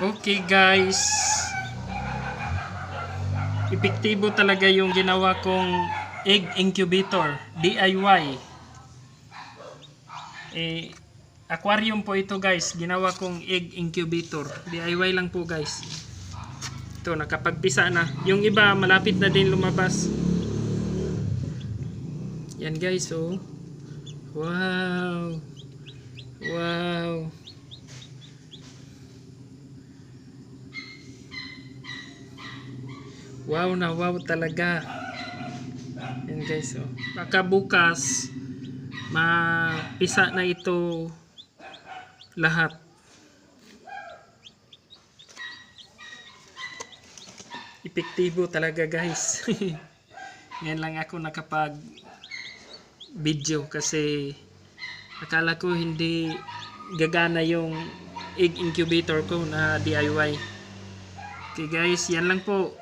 Okay guys, epektibo talaga yung ginawa kong egg incubator DIY. Aquarium po ito guys, ginawa kong egg incubator DIY lang po guys. Ito, nakapagpisa na. Yung iba malapit na din lumabas. Yan guys, oh. Wow, wow. Wow na wow talaga. Yan guys, oh. Baka bukas mapisa na ito lahat. Epektibo talaga guys. Ngayon lang ako nakapag video kasi akala ko hindi gagana yung egg incubator ko na DIY. Okay guys, yan lang po.